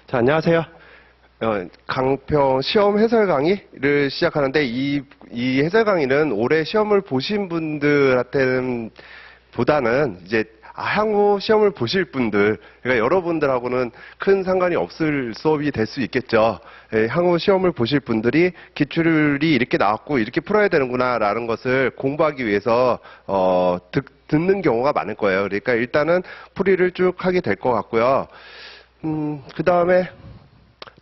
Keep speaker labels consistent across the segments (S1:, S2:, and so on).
S1: 자, 안녕하세요. 강평 시험 해설 강의를 시작하는데 이 해설 강의는 올해 시험을 보신 분들한테는 보다는 이제 향후 시험을 보실 분들, 그러니까 여러분들하고는 큰 상관이 없을 수업이 될 수 있겠죠. 향후 시험을 보실 분들이 기출이 이렇게 나왔고 이렇게 풀어야 되는구나라는 것을 공부하기 위해서 듣는 경우가 많을 거예요. 그러니까 일단은 풀이를 쭉 하게 될 것 같고요. 그 다음에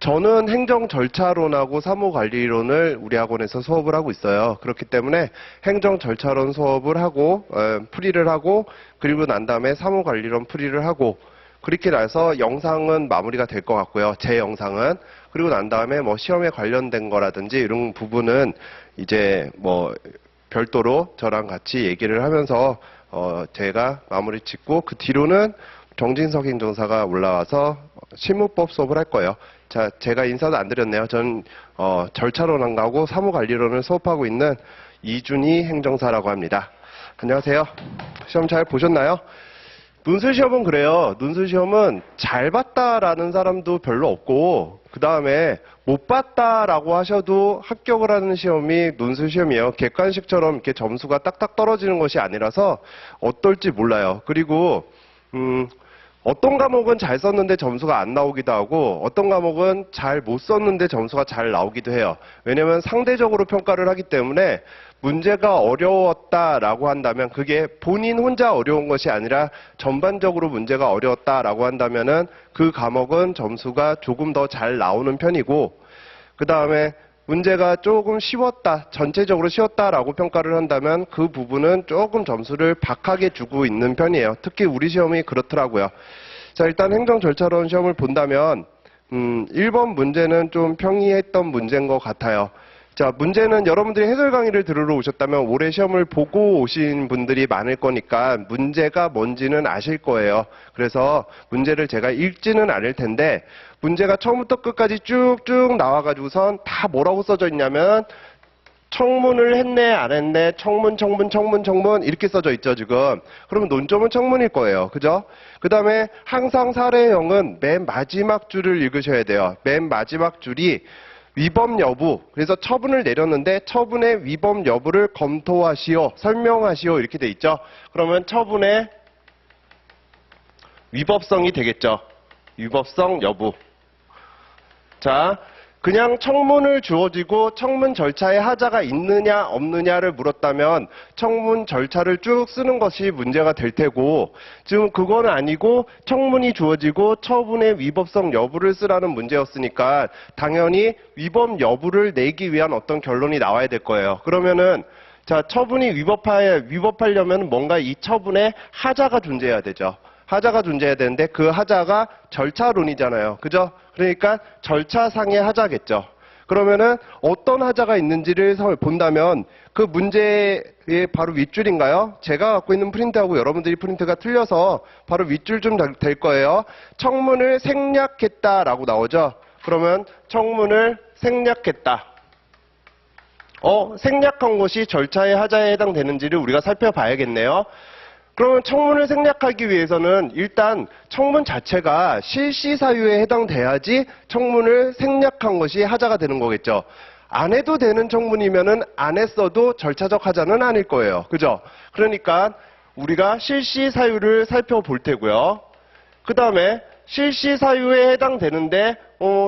S1: 저는 행정 절차론하고 사무관리론을 우리 학원에서 수업을 하고 있어요. 그렇기 때문에 행정 절차론 수업을 하고 풀이를 하고 그리고 난 다음에 사무관리론 풀이를 하고 그렇게 나서 영상은 마무리가 될 것 같고요. 제 영상은. 그리고 난 다음에 뭐 시험에 관련된 거라든지 이런 부분은 이제 뭐 별도로 저랑 같이 얘기를 하면서 제가 마무리 짓고 그 뒤로는 정진석 행정사가 올라와서 실무법 수업을 할 거예요. 자, 제가 인사도 안 드렸네요. 전 절차론하고 사무관리론을 수업하고 있는 이준희 행정사라고 합니다. 안녕하세요. 시험 잘 보셨나요? 논술시험은 그래요. 논술시험은 잘 봤다라는 사람도 별로 없고 그 다음에 못 봤다라고 하셔도 합격을 하는 시험이 논술시험이에요. 객관식처럼 이렇게 점수가 딱딱 떨어지는 것이 아니라서 어떨지 몰라요. 그리고 어떤 과목은 잘 썼는데 점수가 안 나오기도 하고 어떤 과목은 잘 못 썼는데 점수가 잘 나오기도 해요. 왜냐하면 상대적으로 평가를 하기 때문에 문제가 어려웠다라고 한다면 그게 본인 혼자 어려운 것이 아니라 전반적으로 문제가 어려웠다라고 한다면은 그 과목은 점수가 조금 더 잘 나오는 편이고 그 다음에 문제가 조금 쉬웠다, 전체적으로 쉬웠다라고 평가를 한다면 그 부분은 조금 점수를 박하게 주고 있는 편이에요. 특히 우리 시험이 그렇더라고요. 자, 일단 행정 절차론 시험을 본다면 1번 문제는 좀 평이했던 문제인 것 같아요. 자, 문제는 여러분들이 해설 강의를 들으러 오셨다면 올해 시험을 보고 오신 분들이 많을 거니까 문제가 뭔지는 아실 거예요. 그래서 문제를 제가 읽지는 않을 텐데 문제가 처음부터 끝까지 쭉쭉 나와가지고선 다 뭐라고 써져 있냐면 청문을 했네 안 했네 청문 이렇게 써져 있죠 지금. 그러면 논점은 청문일 거예요. 그죠? 그 다음에 항상 사례형은 맨 마지막 줄을 읽으셔야 돼요. 맨 마지막 줄이 위법 여부, 그래서 처분을 내렸는데 처분의 위법 여부를 검토하시오, 설명하시오 이렇게 돼 있죠. 그러면 처분의 위법성이 되겠죠. 위법성 여부. 자, 그냥 청문을 주어지고 청문 절차에 하자가 있느냐 없느냐를 물었다면 청문 절차를 쭉 쓰는 것이 문제가 될 테고 지금 그건 아니고 청문이 주어지고 처분의 위법성 여부를 쓰라는 문제였으니까 당연히 위법 여부를 내기 위한 어떤 결론이 나와야 될 거예요. 그러면은 자, 처분이 위법하려면 뭔가 이 처분에 하자가 존재해야 되죠. 하자가 존재해야 되는데 그 하자가 절차론이잖아요. 그죠? 그러니까 절차상의 하자겠죠. 그러면은 어떤 하자가 있는지를 본다면 그 문제의 바로 윗줄인가요? 제가 갖고 있는 프린트하고 여러분들이 프린트가 틀려서 바로 윗줄 좀 될 거예요. 청문을 생략했다라고 나오죠. 그러면 청문을 생략했다. 생략한 것이 절차의 하자에 해당되는지를 우리가 살펴봐야겠네요. 그러면 청문을 생략하기 위해서는 일단 청문 자체가 실시 사유에 해당돼야지 청문을 생략한 것이 하자가 되는 거겠죠. 안 해도 되는 청문이면은 안 했어도 절차적 하자는 아닐 거예요. 그죠? 그러니까 우리가 실시 사유를 살펴볼 테고요. 그 다음에 실시 사유에 해당되는데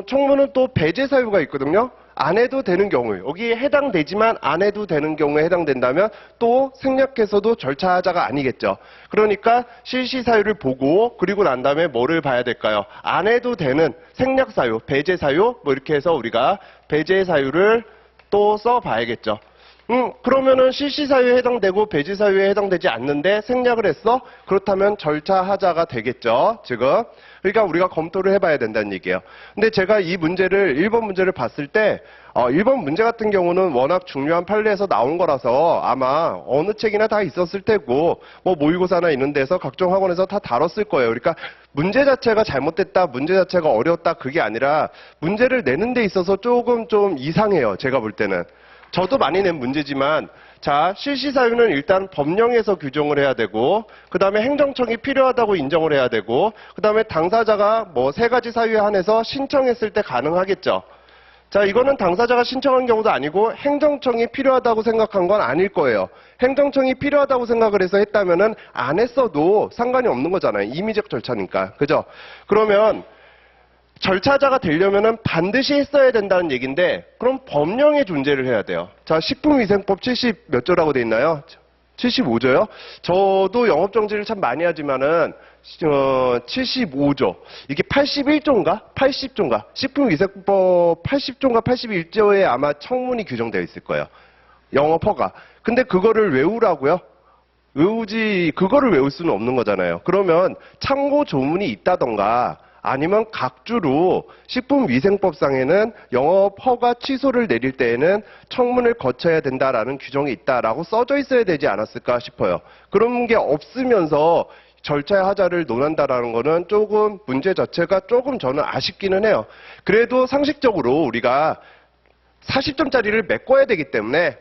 S1: 청문은 또 배제 사유가 있거든요. 안 해도 되는 경우, 여기에 해당되지만 안 해도 되는 경우에 해당된다면 또 생략해서도 절차 하자가 아니겠죠. 그러니까 실시 사유를 보고 그리고 난 다음에 뭐를 봐야 될까요? 안 해도 되는 생략 사유, 배제 사유 뭐 이렇게 해서 우리가 배제 사유를 또 써봐야겠죠. 그러면은 실시 사유에 해당되고 배제 사유에 해당되지 않는데 생략을 했어? 그렇다면 절차 하자가 되겠죠, 지금. 그러니까 우리가 검토를 해봐야 된다는 얘기예요. 근데 제가 이 문제를 1번 문제를 봤을 때 1번 문제 같은 경우는 워낙 중요한 판례에서 나온 거라서 아마 어느 책이나 다 있었을 테고 뭐 모의고사나 이런 데서 각종 학원에서 다 다뤘을 거예요. 그러니까 문제 자체가 잘못됐다, 문제 자체가 어려웠다 그게 아니라 문제를 내는 데 있어서 조금 좀 이상해요. 제가 볼 때는. 저도 많이 낸 문제지만 자, 실시 사유는 일단 법령에서 규정을 해야 되고, 그 다음에 행정청이 필요하다고 인정을 해야 되고, 그 다음에 당사자가 뭐 3가지 사유에 한해서 신청했을 때 가능하겠죠. 자, 이거는 당사자가 신청한 경우도 아니고 행정청이 필요하다고 생각한 건 아닐 거예요. 행정청이 필요하다고 생각을 해서 했다면은 안 했어도 상관이 없는 거잖아요. 임의적 절차니까. 그죠? 그러면 절차자가 되려면은 반드시 했어야 된다는 얘기인데, 그럼 법령에 존재를 해야 돼요. 자, 식품위생법 70 몇 조라고 돼 있나요? 75조요? 저도 영업정지를 참 많이 하지만은 75조. 이게 81조인가? 80조인가? 식품위생법 80조인가 81조에 아마 청문이 규정되어 있을 거예요. 영업허가. 근데 그거를 외우라고요? 그거를 외울 수는 없는 거잖아요. 그러면 참고 조문이 있다던가 아니면 각주로 식품위생법상에는 영업허가 취소를 내릴 때에는 청문을 거쳐야 된다라는 규정이 있다라고 써져 있어야 되지 않았을까 싶어요. 그런 게 없으면서 절차의 하자를 논한다라는 거는 조금 문제 자체가 조금 저는 아쉽기는 해요. 그래도 상식적으로 우리가 40점짜리를 메꿔야 되기 때문에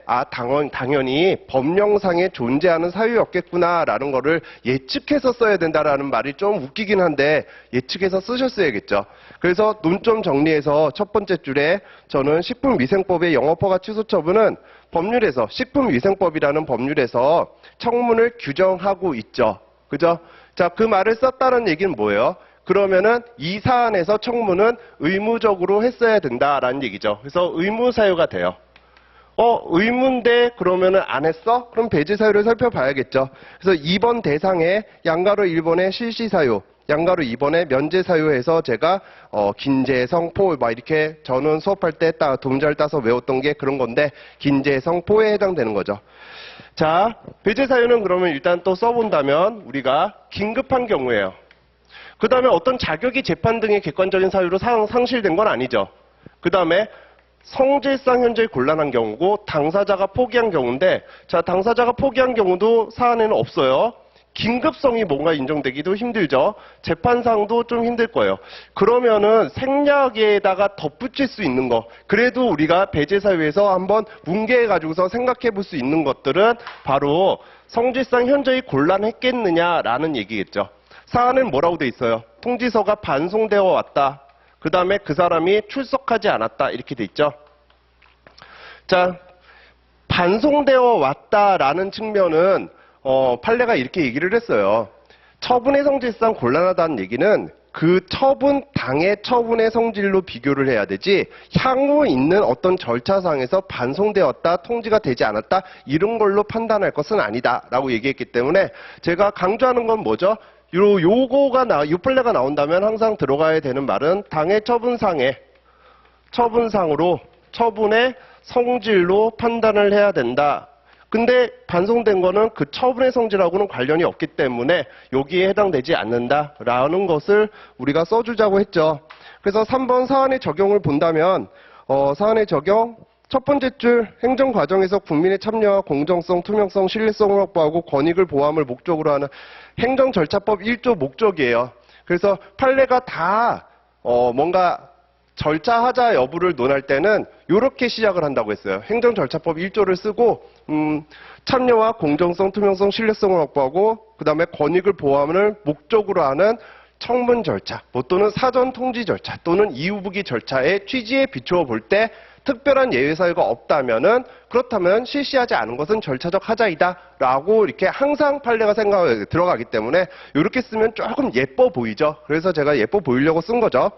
S1: 당연히 법령상에 존재하는 사유였겠구나라는 거를 예측해서 써야 된다라는 말이 좀 웃기긴 한데 예측해서 쓰셨어야겠죠. 그래서 논점 정리해서 첫 번째 줄에 저는 식품위생법의 영업허가 취소 처분은 법률에서 식품위생법이라는 법률에서 청문을 규정하고 있죠. 그죠? 자, 그 말을 썼다는 얘기는 뭐예요? 그러면은 이 사안에서 청문은 의무적으로 했어야 된다라는 얘기죠. 그래서 의무 사유가 돼요. 의무인데 그러면은 안 했어? 그럼 배제 사유를 살펴봐야겠죠. 그래서 2번 대상에 양가로 1번의 실시 사유, 양가로 2번의 면제 사유에서 제가 긴제, 성포 막 이렇게 저는 수업할 때 도문자를 따서 외웠던 게 그런 건데 긴제, 성포에 해당되는 거죠. 자, 배제 사유는 그러면 일단 또 써본다면 우리가 긴급한 경우예요. 그 다음에 어떤 자격이 재판 등의 객관적인 사유로 상실된 건 아니죠. 그 다음에 성질상 현저히 곤란한 경우고 당사자가 포기한 경우인데, 자, 당사자가 포기한 경우도 사안에는 없어요. 긴급성이 뭔가 인정되기도 힘들죠. 재판상도 좀 힘들 거예요. 그러면은 생략에다가 덧붙일 수 있는 거, 그래도 우리가 배제 사유에서 한번 뭉개가지고서 생각해 볼 수 있는 것들은 바로 성질상 현저히 곤란했겠느냐라는 얘기겠죠. 사안은 뭐라고 돼 있어요? 통지서가 반송되어 왔다. 그 다음에 그 사람이 출석하지 않았다. 이렇게 돼 있죠. 자, 반송되어 왔다라는 측면은 판례가 이렇게 얘기를 했어요. 처분의 성질상 곤란하다는 얘기는 그 처분, 당의 처분의 성질로 비교를 해야 되지 향후 있는 어떤 절차상에서 반송되었다, 통지가 되지 않았다 이런 걸로 판단할 것은 아니다 라고 얘기했기 때문에 제가 강조하는 건 뭐죠? 이 판례가 나온다면 항상 들어가야 되는 말은 당의 처분상으로 처분의 성질로 판단을 해야 된다. 근데 반송된 거는 그 처분의 성질하고는 관련이 없기 때문에 여기에 해당되지 않는다라는 것을 우리가 써주자고 했죠. 그래서 3번 사안의 적용을 본다면 사안의 적용 첫 번째 줄 행정과정에서 국민의 참여와 공정성, 투명성, 신뢰성을 확보하고 권익을 보호함을 목적으로 하는 행정절차법 1조 목적이에요. 그래서 판례가 다 뭔가 절차 하자 여부를 논할 때는 이렇게 시작을 한다고 했어요. 행정절차법 1조를 쓰고 참여와 공정성, 투명성, 신뢰성을 확보하고 그 다음에 권익을 보호함을 목적으로 하는 청문 절차 또는 사전 통지 절차 또는 이후부기 절차의 취지에 비추어 볼 때 특별한 예외 사유가 없다면은 그렇다면 실시하지 않은 것은 절차적 하자이다라고 이렇게 항상 판례가 들어가기 때문에 이렇게 쓰면 조금 예뻐 보이죠. 그래서 제가 예뻐 보이려고 쓴 거죠.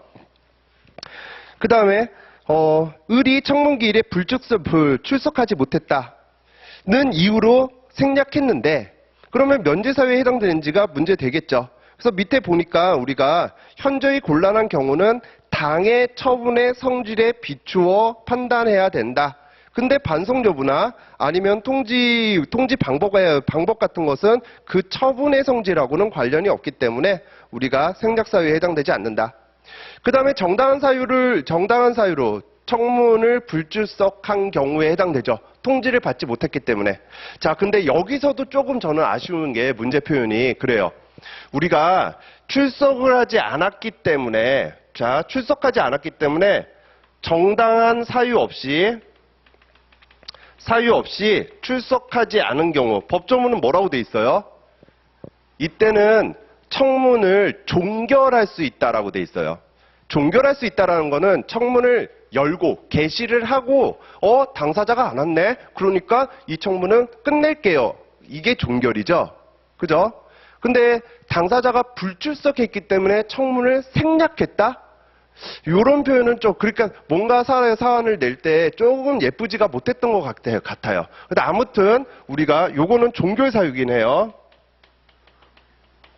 S1: 그 다음에 을이 청문기일에 출석하지 못했다는 이유로 생략했는데 그러면 면제사유에 해당되는지가 문제되겠죠. 그래서 밑에 보니까 우리가 현저히 곤란한 경우는 당의 처분의 성질에 비추어 판단해야 된다. 근데 반송 여부나 아니면 통지 방법 같은 것은 그 처분의 성질하고는 관련이 없기 때문에 우리가 생략 사유에 해당되지 않는다. 그 다음에 정당한 사유로 청문을 불출석한 경우에 해당되죠. 통지를 받지 못했기 때문에. 자, 근데 여기서도 조금 저는 아쉬운 게 문제 표현이 그래요. 우리가 출석하지 않았기 때문에 정당한 사유 없이 사유 없이 출석하지 않은 경우 법조문은 뭐라고 돼 있어요? 이때는 청문을 종결할 수 있다라고 돼 있어요. 종결할 수 있다라는 거는 청문을 열고 개시를 하고 당사자가 안 왔네. 그러니까 이 청문은 끝낼게요. 이게 종결이죠. 그죠? 근데 당사자가 불출석했기 때문에 청문을 생략했다? 이런 표현은 좀 그러니까 뭔가 사안을 낼 때 조금 예쁘지가 못했던 것 같아요. 근데 아무튼 우리가 요거는 종결 사유긴 해요.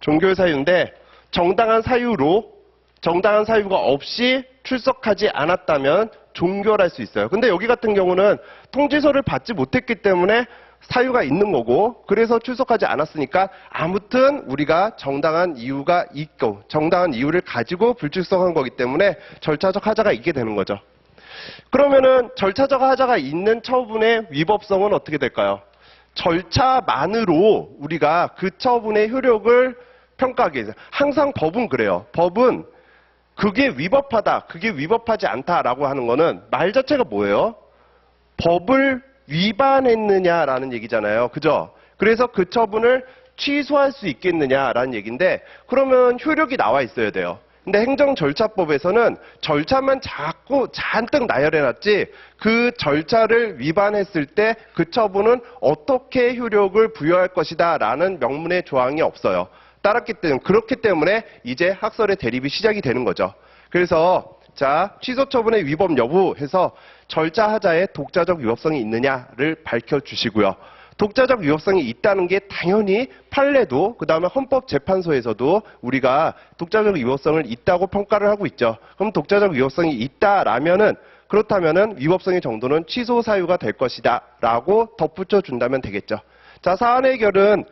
S1: 종결 사유인데 정당한 사유가 없이 출석하지 않았다면 종결할 수 있어요. 근데 여기 같은 경우는 통지서를 받지 못했기 때문에 사유가 있는 거고 그래서 출석하지 않았으니까 아무튼 우리가 정당한 이유가 있고 정당한 이유를 가지고 불출석한 거기 때문에 절차적 하자가 있게 되는 거죠. 그러면은 절차적 하자가 있는 처분의 위법성은 어떻게 될까요? 절차만으로 우리가 그 처분의 효력을 평가하게 돼요. 항상 법은 그래요. 법은 그게 위법하다, 그게 위법하지 않다라고 하는 거는 말 자체가 뭐예요? 법을 위반했느냐라는 얘기잖아요. 그죠? 그래서 그 처분을 취소할 수 있겠느냐라는 얘기인데 그러면 효력이 나와 있어야 돼요. 근데 행정절차법에서는 절차만 자꾸 잔뜩 나열해놨지 그 절차를 위반했을 때 그 처분은 어떻게 효력을 부여할 것이다 라는 명문의 조항이 없어요. 그렇기 때문에 이제 학설의 대립이 시작이 되는 거죠. 그래서 자, 취소 처분의 위법 여부 해서 절차 하자에 독자적 위법성이 있느냐를 밝혀주시고요. 독자적 위법성이 있다는 게 당연히 판례도 그다음에 헌법재판소에서도 우리가 독자적 위법성을 있다고 평가를 하고 있죠. 그럼 독자적 위법성이 있다라면은 그렇다면은 위법성의 정도는 취소 사유가 될 것이다 라고 덧붙여 준다면 되겠죠. 자, 사안 해결은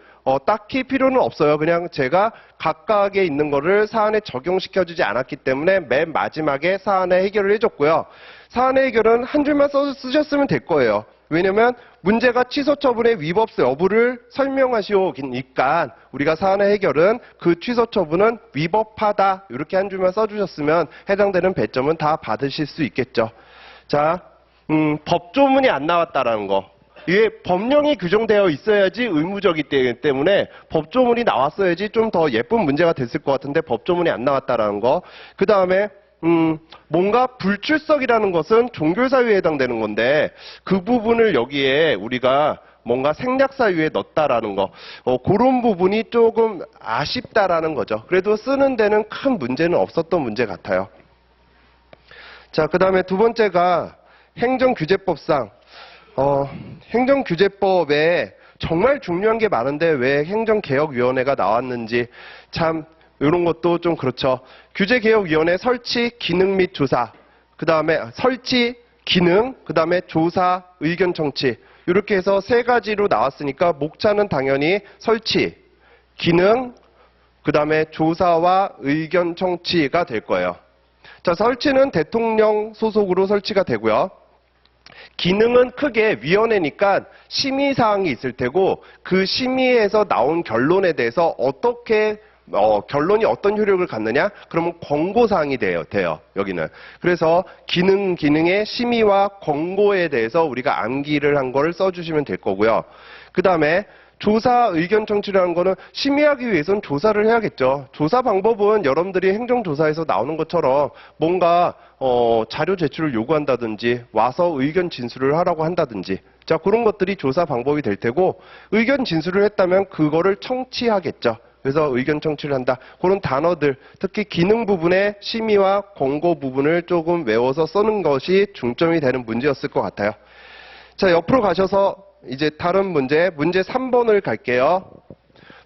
S1: 딱히 필요는 없어요. 그냥 제가 각각에 있는 거를 사안에 적용시켜주지 않았기 때문에 맨 마지막에 사안의 해결을 해줬고요. 사안의 해결은 한 줄만 쓰셨으면 될 거예요. 왜냐면 문제가 취소 처분의 위법성 여부를 설명하시오니까 우리가 사안의 해결은 그 취소 처분은 위법하다 이렇게 한 줄만 써주셨으면 해당되는 배점은 다 받으실 수 있겠죠. 자, 법조문이 안 나왔다라는 거. 이게 법령이 규정되어 있어야지 의무적이기 때문에 법조문이 나왔어야지 좀 더 예쁜 문제가 됐을 것 같은데 법조문이 안 나왔다라는 거. 그 다음에 뭔가 불출석이라는 것은 종결사유에 해당되는 건데 그 부분을 여기에 우리가 뭔가 생략사유에 넣었다라는 거. 그런 부분이 조금 아쉽다라는 거죠. 그래도 쓰는 데는 큰 문제는 없었던 문제 같아요. 자, 그 다음에 두 번째가 행정규제법상 행정규제법에 정말 중요한 게 많은데 왜 행정개혁위원회가 나왔는지 참 이런 것도 좀 그렇죠. 규제개혁위원회 설치, 기능 및 조사, 그 다음에 설치, 기능, 그 다음에 조사, 의견 청취 이렇게 해서 세 가지로 나왔으니까 목차는 당연히 설치, 기능, 그 다음에 조사와 의견 청취가 될 거예요. 자, 설치는 대통령 소속으로 설치가 되고요. 기능은 크게 위원회니까 심의사항이 있을 테고 그 심의에서 나온 결론에 대해서 어떻게 결론이 어떤 효력을 갖느냐? 그러면 권고사항이 돼요. 여기는. 그래서 기능의 심의와 권고에 대해서 우리가 암기를 한 거를 써주시면 될 거고요. 그 다음에 조사 의견 청취라는 거는 심의하기 위해서는 조사를 해야겠죠. 조사 방법은 여러분들이 행정조사에서 나오는 것처럼 뭔가 자료 제출을 요구한다든지 와서 의견 진술을 하라고 한다든지 자 그런 것들이 조사 방법이 될 테고 의견 진술을 했다면 그거를 청취하겠죠. 그래서 의견 청취를 한다. 그런 단어들 특히 기능 부분의 심의와 권고 부분을 조금 외워서 쓰는 것이 중점이 되는 문제였을 것 같아요. 자 옆으로 가셔서 이제 다른 문제 3번을 갈게요.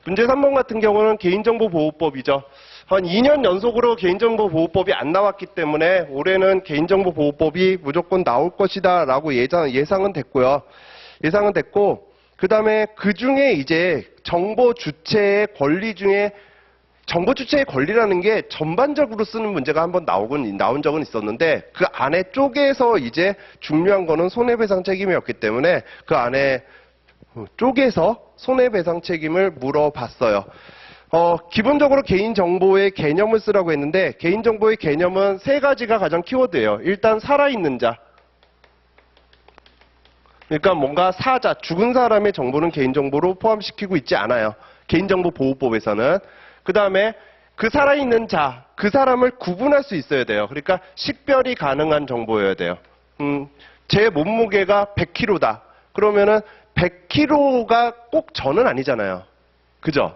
S1: 문제 3번 같은 경우는 개인정보보호법이죠. 한 2년 연속으로 개인정보보호법이 안 나왔기 때문에 올해는 개인정보보호법이 무조건 나올 것이다 라고 예상은 됐고요. 예상은 됐고 그 다음에 그 중에 이제 정보 주체의 권리 중에 정보 주체의 권리라는 게 전반적으로 쓰는 문제가 한번 나온 적은 있었는데 그 안에 쪼개서 이제 중요한 거는 손해배상 책임이었기 때문에 그 안에 쪼개서 손해배상 책임을 물어봤어요. 기본적으로 개인정보의 개념을 쓰라고 했는데 개인정보의 개념은 세 가지가 가장 키워드예요. 일단 살아있는 자. 그러니까 뭔가 사자, 죽은 사람의 정보는 개인정보로 포함시키고 있지 않아요. 개인정보보호법에서는. 그 다음에 그 살아있는 자, 그 사람을 구분할 수 있어야 돼요. 그러니까 식별이 가능한 정보여야 돼요. 제 몸무게가 100kg다. 그러면은 100kg가 꼭 저는 아니잖아요. 그죠?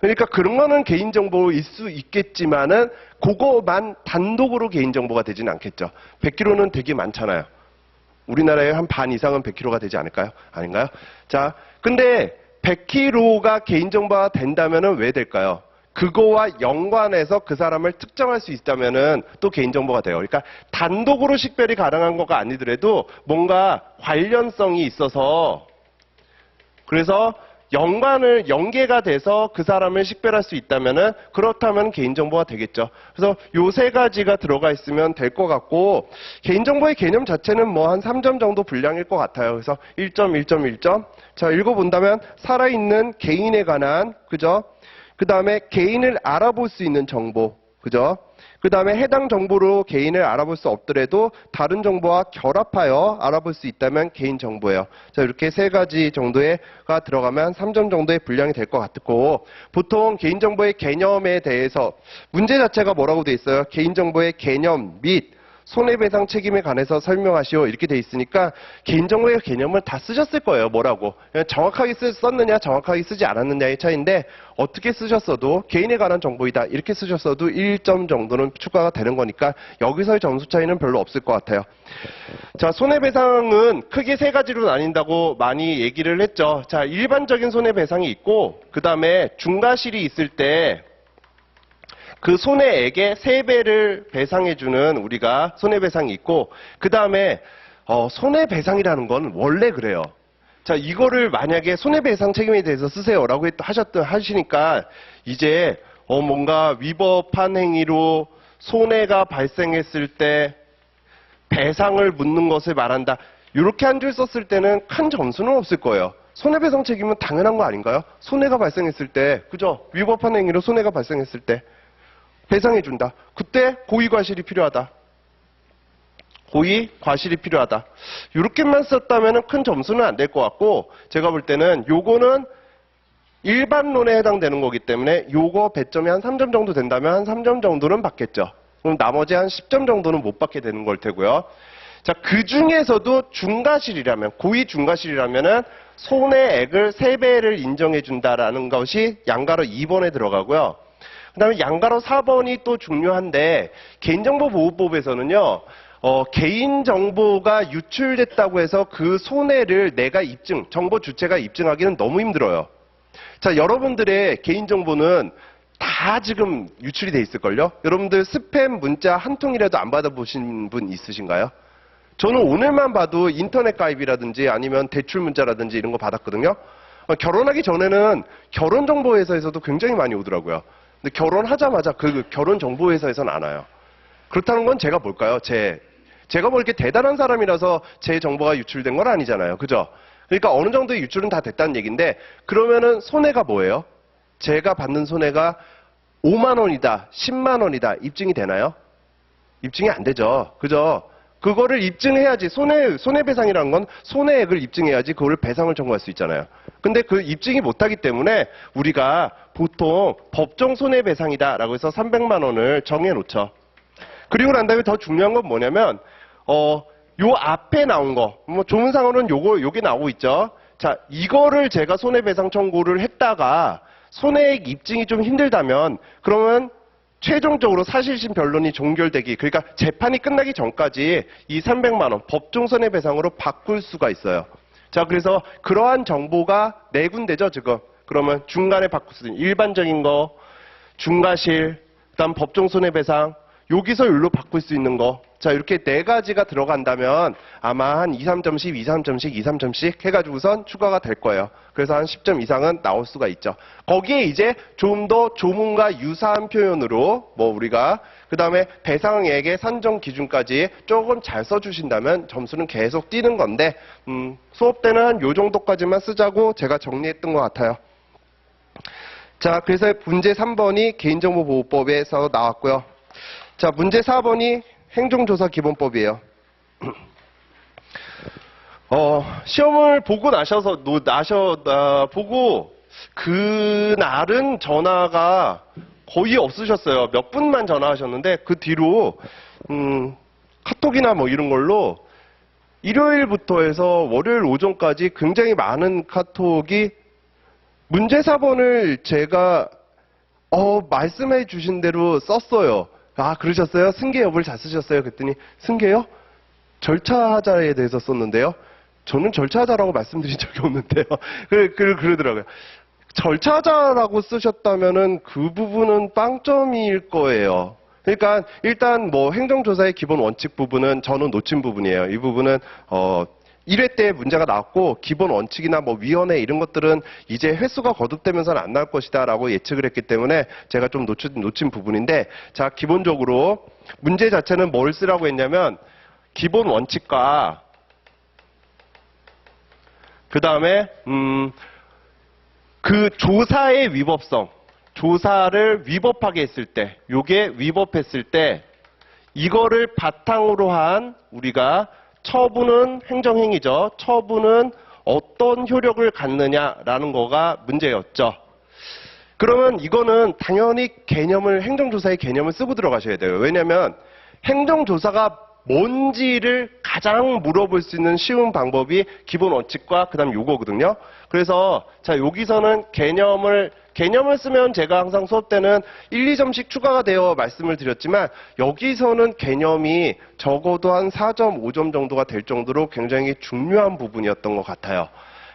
S1: 그러니까 그런 거는 개인정보일 수 있겠지만은 그거만 단독으로 개인정보가 되지는 않겠죠. 100kg는 되게 많잖아요. 우리나라에 한 반 이상은 100kg가 되지 않을까요? 아닌가요? 자, 근데 100kg가 개인정보가 된다면은 왜 될까요? 그거와 연관해서 그 사람을 특정할 수 있다면은 또 개인정보가 돼요. 그러니까 단독으로 식별이 가능한 거가 아니더라도 뭔가 관련성이 있어서 그래서 연계가 돼서 그 사람을 식별할 수 있다면은 그렇다면 개인정보가 되겠죠. 그래서 요 세 가지가 들어가 있으면 될 것 같고 개인정보의 개념 자체는 뭐 한 3점 정도 분량일 것 같아요. 그래서 1점, 1점, 1점. 자, 읽어본다면 살아있는 개인에 관한, 그죠? 그 다음에 개인을 알아볼 수 있는 정보, 그죠? 그 다음에 해당 정보로 개인을 알아볼 수 없더라도 다른 정보와 결합하여 알아볼 수 있다면 개인정보예요. 자, 이렇게 세 가지 정도가 들어가면 3점 정도의 분량이 될 것 같고 보통 개인정보의 개념에 대해서 문제 자체가 뭐라고 돼 있어요? 개인정보의 개념 및 손해배상 책임에 관해서 설명하시오 이렇게 돼 있으니까 개인정보의 개념을 다 쓰셨을 거예요. 뭐라고? 그냥 정확하게 썼느냐 정확하게 쓰지 않았느냐의 차이인데 어떻게 쓰셨어도 개인에 관한 정보이다 이렇게 쓰셨어도 1점 정도는 추가가 되는 거니까 여기서의 점수 차이는 별로 없을 것 같아요. 자, 손해배상은 크게 세 가지로 나뉜다고 많이 얘기를 했죠. 자, 일반적인 손해배상이 있고 그 다음에 중과실이 있을 때 그 손해액의 3배를 배상해주는 우리가 손해배상이 있고 그 다음에 손해배상이라는 건 원래 그래요. 자, 이거를 만약에 손해배상 책임에 대해서 쓰세요라고 하시니까 이제 뭔가 위법한 행위로 손해가 발생했을 때 배상을 묻는 것을 말한다. 이렇게 한 줄 썼을 때는 큰 점수는 없을 거예요. 손해배상 책임은 당연한 거 아닌가요? 손해가 발생했을 때, 그죠? 위법한 행위로 손해가 발생했을 때 배상해준다. 그때 고의과실이 필요하다. 고의과실이 필요하다. 이렇게만 썼다면 큰 점수는 안 될 것 같고 제가 볼 때는 요거는 일반론에 해당되는 거기 때문에 요거 배점이 한 3점 정도 된다면 한 3점 정도는 받겠죠. 그럼 나머지 한 10점 정도는 못 받게 되는 걸 테고요. 자, 그 중에서도 중과실이라면, 고의 중과실이라면은 손해액을 3배를 인정해준다라는 것이 양가로 2번에 들어가고요. 그 다음에 양가로 4번이 또 중요한데 개인정보보호법에서는요. 개인정보가 유출됐다고 해서 그 손해를 내가 정보 주체가 입증하기는 너무 힘들어요. 자, 여러분들의 개인정보는 다 지금 유출이 돼 있을걸요? 여러분들 스팸 문자 한 통이라도 안 받아보신 분 있으신가요? 저는 오늘만 봐도 인터넷 가입이라든지 아니면 대출 문자라든지 이런 거 받았거든요. 결혼하기 전에는 결혼정보회사에서도 굉장히 많이 오더라고요. 근데 결혼하자마자 그 결혼정보회사에서는 안 와요. 그렇다는 건 제가 뭘까요? 제가 뭐 이렇게 대단한 사람이라서 제 정보가 유출된 건 아니잖아요. 그죠? 그러니까 어느 정도의 유출은 다 됐다는 얘기인데 그러면은 손해가 뭐예요? 제가 받는 손해가 5만 원이다, 10만 원이다 입증이 되나요? 입증이 안 되죠. 그죠? 그거를 입증해야지 손해배상이라는 건 손해액을 입증해야지 그걸 배상을 청구할 수 있잖아요. 근데 그 입증이 못하기 때문에 우리가 보통 법정 손해배상이다라고 해서 300만 원을 정해놓죠. 그리고 난 다음에 더 중요한 건 뭐냐면 요 앞에 나온 거, 뭐 조문상으로는 요게 나오고 있죠. 자, 이거를 제가 손해배상 청구를 했다가 손해액 입증이 좀 힘들다면 그러면 최종적으로 사실심 변론이 종결되기, 그러니까 재판이 끝나기 전까지 이 300만 원 법정 손해배상으로 바꿀 수가 있어요. 자, 그래서 그러한 정보가 네 군데죠, 지금. 그러면 중간에 바꿀 수 있는 일반적인 거, 중과실, 그다음 법정 손해배상, 여기서 여기로 바꿀 수 있는 거. 자, 이렇게 네 가지가 들어간다면 아마 한 2, 3점씩, 2, 3점씩, 2, 3점씩 해가지고선 추가가 될 거예요. 그래서 한 10점 이상은 나올 수가 있죠. 거기에 이제 좀 더 조문과 유사한 표현으로 뭐 우리가 그 다음에 배상액의 산정 기준까지 조금 잘 써주신다면 점수는 계속 뛰는 건데 수업 때는 요 정도까지만 쓰자고 제가 정리했던 것 같아요. 자, 그래서 문제 3번이 개인정보보호법에서 나왔고요. 자, 문제 4번이 행정조사기본법이에요. 시험을 보고 보고, 그날은 전화가 거의 없으셨어요. 몇 분만 전화하셨는데, 그 뒤로, 카톡이나 뭐 이런 걸로, 일요일부터 해서 월요일 오전까지 굉장히 많은 카톡이, 문제 4번을 제가, 말씀해 주신 대로 썼어요. 아, 그러셨어요? 승계 여부를 잘 쓰셨어요? 그랬더니, 승계요? 절차하자에 대해서 썼는데요. 저는 절차하자라고 말씀드린 적이 없는데요. 그러더라고요. 절차하자라고 쓰셨다면은 그 부분은 빵점일 거예요. 그러니까 일단 뭐 행정조사의 기본 원칙 부분은 저는 놓친 부분이에요. 이 부분은 1회 때 문제가 나왔고 기본 원칙이나 뭐 위원회 이런 것들은 이제 횟수가 거듭되면서는 안 나올 것이다라고 예측을 했기 때문에 제가 좀 놓친 부분인데, 자, 기본적으로 문제 자체는 뭘 쓰라고 했냐면 기본 원칙과 그 다음에 그 조사의 위법성, 조사를 위법하게 했을 때, 요게 위법했을 때 이거를 바탕으로 한 우리가 처분은 행정행위죠. 처분은 어떤 효력을 갖느냐라는 거가 문제였죠. 그러면 이거는 당연히 행정조사의 개념을 쓰고 들어가셔야 돼요. 왜냐하면 행정조사가 뭔지를 가장 물어볼 수 있는 쉬운 방법이 기본 원칙과 그 다음 요거거든요. 그래서 자, 여기서는 개념을 쓰면 제가 항상 수업 때는 1, 2점씩 추가가 되어 말씀을 드렸지만, 여기서는 개념이 적어도 한 4.5점 정도가 될 정도로 굉장히 중요한 부분이었던 것 같아요.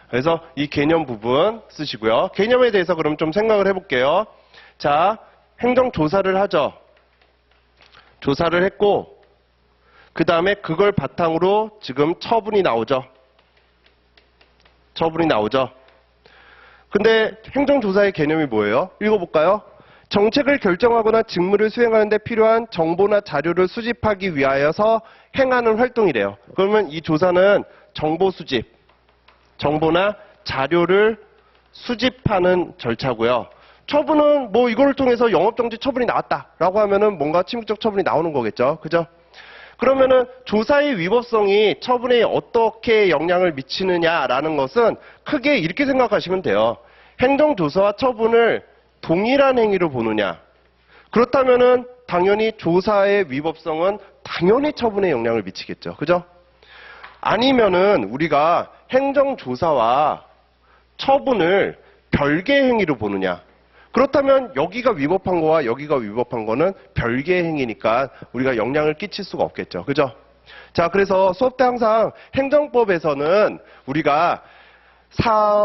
S1: 그래서 이 개념 부분 쓰시고요. 개념에 대해서 그럼 좀 생각을 해볼게요. 자, 행정조사를 하죠. 조사를 했고 그 다음에 그걸 바탕으로 지금 처분이 나오죠. 처분이 나오죠. 근데 행정조사의 개념이 뭐예요? 읽어볼까요? 정책을 결정하거나 직무를 수행하는 데 필요한 정보나 자료를 수집하기 위하여서 행하는 활동이래요. 그러면 이 조사는 정보 수집, 정보나 자료를 수집하는 절차고요. 처분은 뭐 이걸 통해서 영업정지 처분이 나왔다라고 하면은 뭔가 침묵적 처분이 나오는 거겠죠. 그죠? 그러면은 조사의 위법성이 처분에 어떻게 영향을 미치느냐라는 것은 크게 이렇게 생각하시면 돼요. 행정조사와 처분을 동일한 행위로 보느냐. 그렇다면은 당연히 조사의 위법성은 당연히 처분에 영향을 미치겠죠. 그죠? 아니면은 우리가 행정조사와 처분을 별개의 행위로 보느냐. 그렇다면 여기가 위법한 거와 여기가 위법한 거는 별개의 행위니까 우리가 영향을 끼칠 수가 없겠죠. 그죠? 자, 그래서 수업 때 항상 행정법에서는 우리가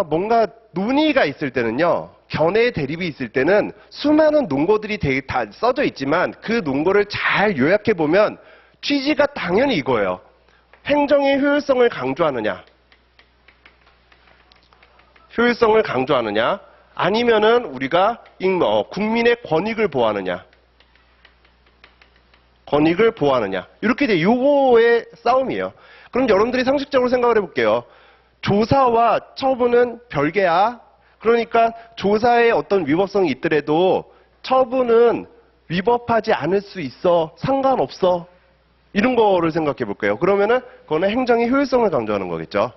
S1: 뭔가 논의가 있을 때는요, 견해 대립이 있을 때는 수많은 논거들이 다 써져 있지만 그 논거를 잘 요약해 보면 취지가 당연히 이거예요. 행정의 효율성을 강조하느냐, 효율성을 강조하느냐, 아니면은 우리가 국민의 권익을 보호하느냐, 권익을 보호하느냐, 이렇게 돼. 요거의 싸움이에요. 그럼 여러분들이 상식적으로 생각을 해볼게요. 조사와 처분은 별개야. 그러니까 조사에 어떤 위법성이 있더라도 처분은 위법하지 않을 수 있어. 상관없어. 이런 거를 생각해 볼게요. 그러면은 그거는 행정의 효율성을 강조하는 거겠죠.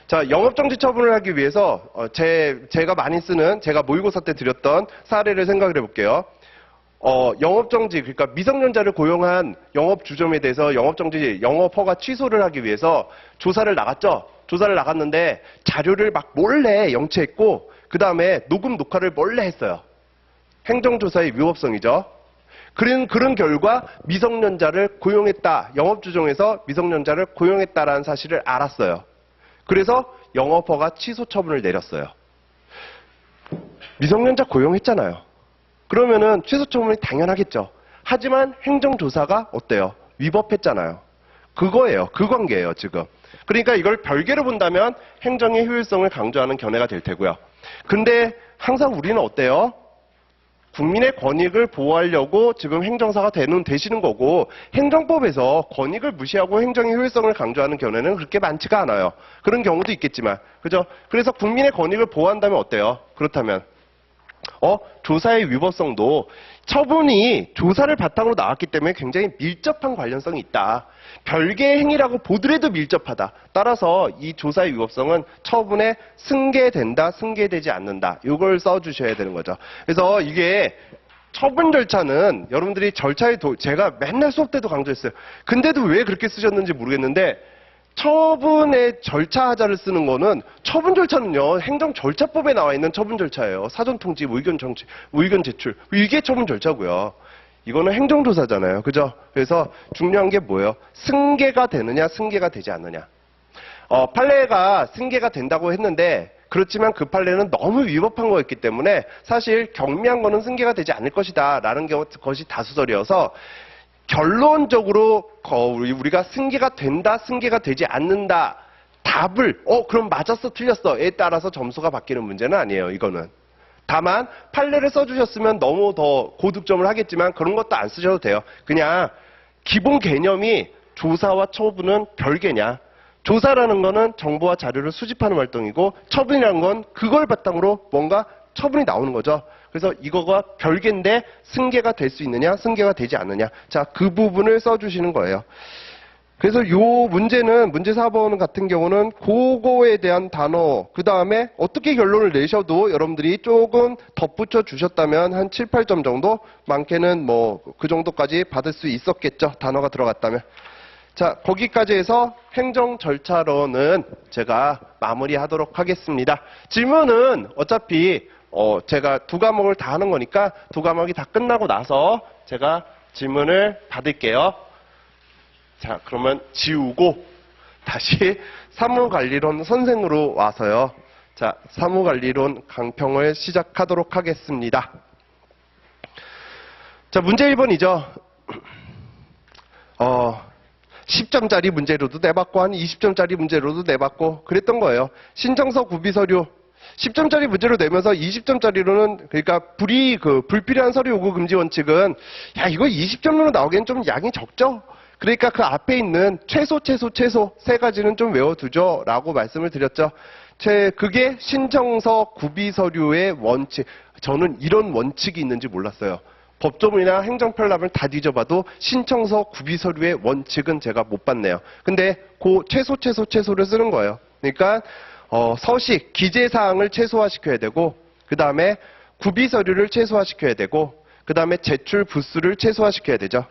S1: 자, 영업정지 처분을 하기 위해서 제가 많이 쓰는, 제가 모의고사 때 드렸던 사례를 생각을 해볼게요. 영업정지, 그러니까 미성년자를 고용한 영업주점에 대해서 영업정지, 영업허가 취소를 하기 위해서 조사를 나갔죠. 조사를 나갔는데 자료를 막 몰래 영치했고 그 다음에 녹화를 몰래 했어요. 행정조사의 위법성이죠. 그런 결과 미성년자를 고용했다. 영업주점에서 미성년자를 고용했다라는 사실을 알았어요. 그래서 영업허가 취소 처분을 내렸어요. 미성년자 고용했잖아요. 그러면은 취소 처분이 당연하겠죠. 하지만 행정조사가 어때요? 위법했잖아요. 그거예요. 그 관계예요, 지금. 그러니까 이걸 별개로 본다면 행정의 효율성을 강조하는 견해가 될 테고요. 근데 항상 우리는 어때요? 국민의 권익을 보호하려고 지금 행정사가 되시는 거고, 행정법에서 권익을 무시하고 행정의 효율성을 강조하는 견해는 그렇게 많지가 않아요. 그런 경우도 있겠지만, 그죠? 그래서 국민의 권익을 보호한다면 어때요? 그렇다면 조사의 위법성도 처분이 조사를 바탕으로 나왔기 때문에 굉장히 밀접한 관련성이 있다. 별개의 행위라고 보더라도 밀접하다. 따라서 이 조사의 위법성은 처분에 승계된다, 승계되지 않는다. 이걸 써주셔야 되는 거죠. 그래서 이게 처분 절차는 여러분들이 제가 맨날 수업 때도 강조했어요. 근데도 왜 그렇게 쓰셨는지 모르겠는데 처분의 절차 하자를 쓰는 거는 처분 절차는요 행정 절차법에 나와 있는 처분 절차예요. 사전 통지, 의견 정치, 의견 제출 이게 처분 절차고요. 이거는 행정조사잖아요, 그죠? 그래서 중요한 게 뭐예요? 승계가 되느냐, 승계가 되지 않느냐. 판례가 승계가 된다고 했는데 그렇지만 그 판례는 너무 위법한 거였기 때문에 사실 경미한 거는 승계가 되지 않을 것이다라는 것이 다수설이어서. 결론적으로 우리가 승계가 된다, 승계가 되지 않는다 답을 그럼 맞았어, 틀렸어에 따라서 점수가 바뀌는 문제는 아니에요. 이거는 다만 판례를 써주셨으면 너무 더 고득점을 하겠지만 그런 것도 안 쓰셔도 돼요. 그냥 기본 개념이 조사와 처분은 별개냐. 조사라는 거는 정보와 자료를 수집하는 활동이고 처분이라는 건 그걸 바탕으로 뭔가 처분이 나오는 거죠. 그래서 이거가 별개인데 승계가 될 수 있느냐, 승계가 되지 않느냐. 자, 그 부분을 써주시는 거예요. 그래서 요 문제는, 문제 4번 같은 경우는 그거에 대한 단어, 그 다음에 어떻게 결론을 내셔도 여러분들이 조금 덧붙여 주셨다면 한 7, 8점 정도? 많게는 뭐 그 정도까지 받을 수 있었겠죠. 단어가 들어갔다면. 자, 거기까지 해서 행정 절차론은 제가 마무리하도록 하겠습니다. 질문은 어차피 제가 두 과목을 다 하는 거니까 두 과목이 다 끝나고 나서 제가 질문을 받을게요. 자, 그러면 지우고 다시 사무관리론 선생으로 와서요. 자, 사무관리론 강평을 시작하도록 하겠습니다. 자, 문제 1번이죠. 10점짜리 문제로도 내봤고 한 20점짜리 문제로도 내봤고 그랬던 거예요. 신청서 구비서류 10점짜리 문제로 내면서 20점짜리로는 그러니까 불필요한 서류 요구 금지 원칙은 야 이거 20점으로 나오기엔 좀 양이 적죠. 그러니까 그 앞에 있는 최소 세 가지는 좀 외워두죠 라고 말씀을 드렸죠. 그게 신청서 구비서류의 원칙. 저는 이런 원칙이 있는지 몰랐어요. 법조문이나 행정편람을 다 뒤져봐도 신청서 구비서류의 원칙은 제가 못 봤네요. 근데 그 최소를 쓰는 거예요. 그러니까 서식, 기재사항을 최소화시켜야 되고 그 다음에 구비서류를 최소화시켜야 되고 그 다음에 제출 부수를 최소화시켜야 되죠.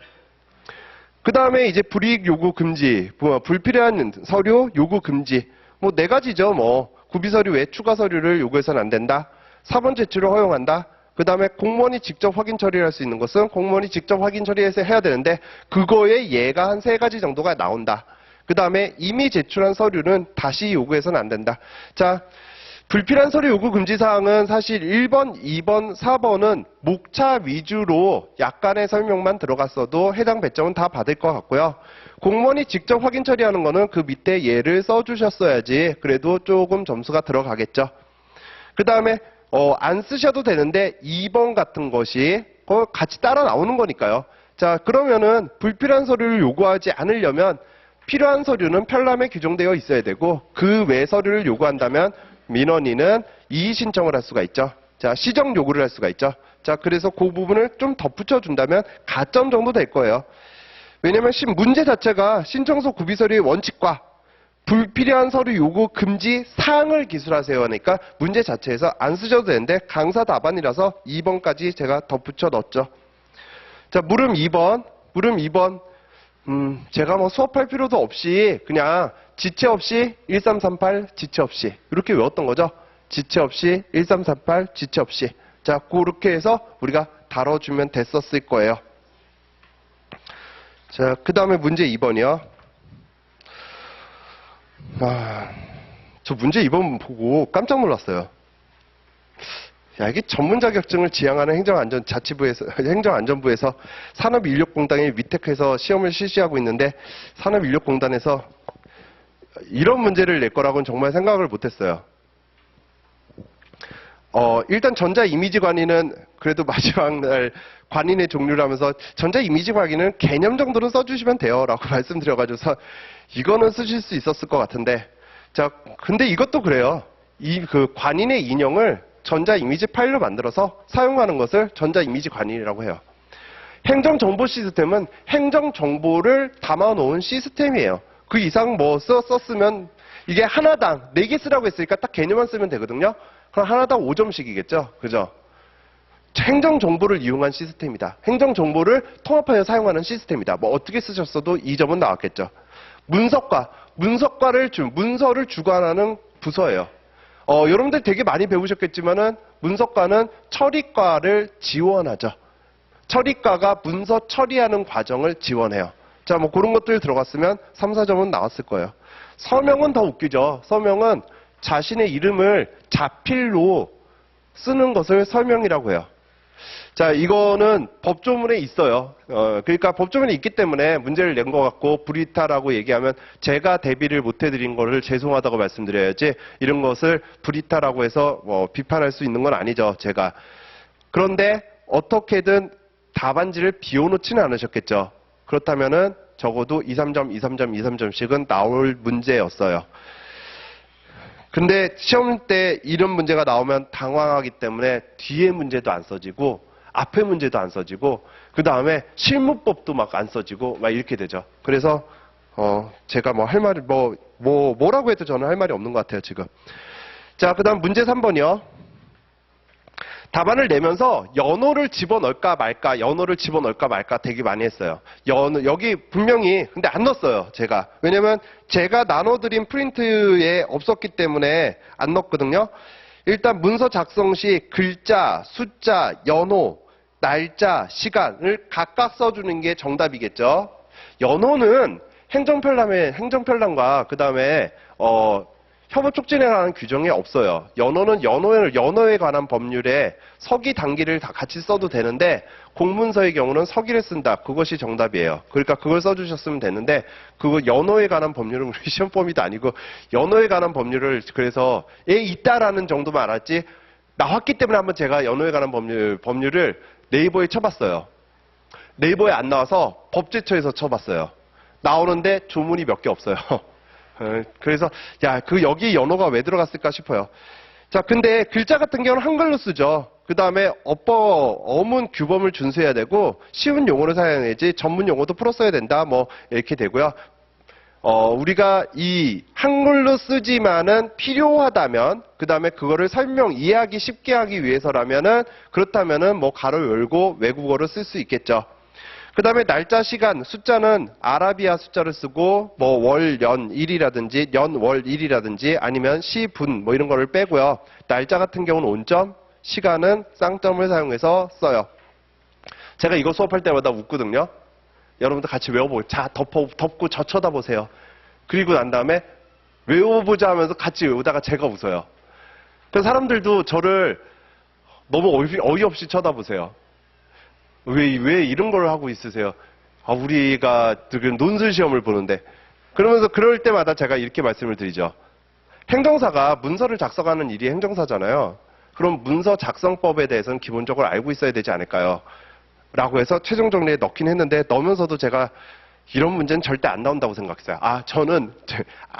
S1: 그 다음에 이제 불이익 요구 금지, 불필요한 서류 요구 금지 뭐 네 가지죠. 구비서류 외 추가 서류를 요구해서는 안 된다. 사본 제출을 허용한다. 그 다음에 공무원이 직접 확인 처리를 할 수 있는 것은 공무원이 직접 확인 처리해서 해야 되는데 그거에 예가 한 세 가지 정도가 나온다. 그 다음에 이미 제출한 서류는 다시 요구해서는 안 된다. 자, 불필요한 서류 요구 금지 사항은 사실 1번, 2번, 4번은 목차 위주로 약간의 설명만 들어갔어도 해당 배점은 다 받을 것 같고요. 공무원이 직접 확인 처리하는 거는 그 밑에 예를 써주셨어야지 그래도 조금 점수가 들어가겠죠. 그 다음에 안 쓰셔도 되는데 2번 같은 것이 같이 따라 나오는 거니까요. 자, 그러면은 불필요한 서류를 요구하지 않으려면 필요한 서류는 편람에 규정되어 있어야 되고 그 외 서류를 요구한다면 민원인은 이의 신청을 할 수가 있죠. 자, 시정 요구를 할 수가 있죠. 자, 그래서 그 부분을 좀 덧붙여 준다면 가점 정도 될 거예요. 왜냐면 문제 자체가 신청서 구비서류의 원칙과 불필요한 서류 요구 금지 사항을 기술하세요 하니까 문제 자체에서 안 쓰셔도 되는데 강사 답안이라서 2번까지 제가 덧붙여 넣었죠. 자, 물음 2번. 제가 뭐 수업할 필요도 없이 그냥 지체 없이 1338 지체 없이 이렇게 외웠던 거죠. 지체 없이 1338 지체 없이. 자, 그렇게 해서 우리가 다뤄주면 됐었을 거예요. 자, 그 다음에 문제 2번이요. 저 문제 2번 보고 깜짝 놀랐어요. 야, 이게 전문 자격증을 지향하는 행정안전부에서 산업인력공단이 위탁해서 시험을 실시하고 있는데 산업인력공단에서 이런 문제를 낼 거라고는 정말 생각을 못했어요. 일단 전자이미지관리는 그래도 마지막 날 관인의 종류라면서 전자이미지관리는 개념 정도는 써주시면 돼요 라고 말씀드려가지고서 이거는 쓰실 수 있었을 것 같은데 자, 근데 이것도 그래요. 그 관인의 인형을 전자 이미지 파일로 만들어서 사용하는 것을 전자 이미지 관리라고 해요. 행정정보 시스템은 행정정보를 담아놓은 시스템이에요. 그 이상 뭐 썼으면 이게 하나당 4개 쓰라고 했으니까 딱 개념만 쓰면 되거든요. 그럼 하나당 5점씩이겠죠. 그죠? 행정정보를 이용한 시스템이다. 행정정보를 통합하여 사용하는 시스템이다. 뭐 어떻게 쓰셨어도 이 점은 나왔겠죠. 문서를 문서를 주관하는 부서예요. 여러분들 되게 많이 배우셨겠지만은 문서과는 처리과를 지원하죠. 처리과가 문서 처리하는 과정을 지원해요. 자, 뭐 그런 것들 들어갔으면 3, 4점은 나왔을 거예요. 서명은 더 웃기죠. 서명은 자신의 이름을 자필로 쓰는 것을 서명이라고 해요. 자, 이거는 법조문에 있어요. 그러니까 법조문에 있기 때문에 문제를 낸 것 같고 불이타라고 얘기하면 제가 대비를 못 해드린 거를 죄송하다고 말씀드려야지 이런 것을 불이타라고 해서 비판할 수 있는 건 아니죠, 제가. 그런데 어떻게든 답안지를 비워놓지는 않으셨겠죠. 그렇다면은 적어도 2, 3점, 2, 3점, 2, 3점씩은 나올 문제였어요. 근데 시험 때 이런 문제가 나오면 당황하기 때문에 뒤에 문제도 안 써지고 앞에 문제도 안 써지고 그 다음에 실무법도 막 안 써지고 막 이렇게 되죠. 그래서 제가 뭐 할 말이 뭐라고 해도 저는 할 말이 없는 것 같아요, 지금. 자, 그 다음 문제 3번이요. 답안을 내면서 연호를 집어넣을까 말까, 연호를 집어넣을까 말까 되게 많이 했어요. 여기 분명히, 근데 안 넣었어요, 제가. 왜냐면 제가 나눠드린 프린트에 없었기 때문에 안 넣었거든요. 일단 문서 작성 시 글자, 숫자, 연호, 날짜, 시간을 각각 써주는 게 정답이겠죠. 연호는 행정편람과 그 다음에, 협업 촉진에 관한 규정이 없어요. 연호는 연호에 관한 법률에 서기 단기를 다 같이 써도 되는데 공문서의 경우는 서기를 쓴다. 그것이 정답이에요. 그러니까 그걸 써주셨으면 되는데 그거 연호에 관한 법률은 우리 시험 범위도 아니고 연호에 관한 법률을 그래서 있다라는 정도만 알았지 나왔기 때문에 한번 제가 연호에 관한 법률을 네이버에 쳐봤어요. 네이버에 안 나와서 법제처에서 쳐봤어요. 나오는데 조문이 몇 개 없어요. 그래서 여기 연호가 왜 들어갔을까 싶어요. 자, 근데 글자 같은 경우는 한글로 쓰죠. 그 다음에 어문 규범을 준수해야 되고 쉬운 용어를 사용해야지 전문 용어도 풀어 써야 된다. 뭐 이렇게 되고요. 우리가 이 한글로 쓰지만은 필요하다면 그 다음에 그거를 이해하기 쉽게 하기 위해서라면은 그렇다면은 뭐 가로 열고 외국어로 쓸 수 있겠죠. 그 다음에 날짜, 시간, 숫자는 아라비아 숫자를 쓰고 뭐 월, 연, 일이라든지 연, 월, 일이라든지 아니면 시, 분 뭐 이런 거를 빼고요. 날짜 같은 경우는 온점, 시간은 쌍점을 사용해서 써요. 제가 이거 수업할 때마다 웃거든요. 여러분들 같이 외워보고 자, 덮고 저 쳐다보세요. 그리고 난 다음에 외워보자 하면서 같이 외우다가 제가 웃어요. 그래서 사람들도 저를 너무 어이없이 쳐다보세요. 왜 이런 걸 하고 있으세요? 우리가 지금 논술 시험을 보는데. 그러면서 그럴 때마다 제가 이렇게 말씀을 드리죠. 행정사가 문서를 작성하는 일이 행정사잖아요. 그럼 문서 작성법에 대해서는 기본적으로 알고 있어야 되지 않을까요? 라고 해서 최종 정리에 넣긴 했는데 넣으면서도 제가 이런 문제는 절대 안 나온다고 생각했어요. 저는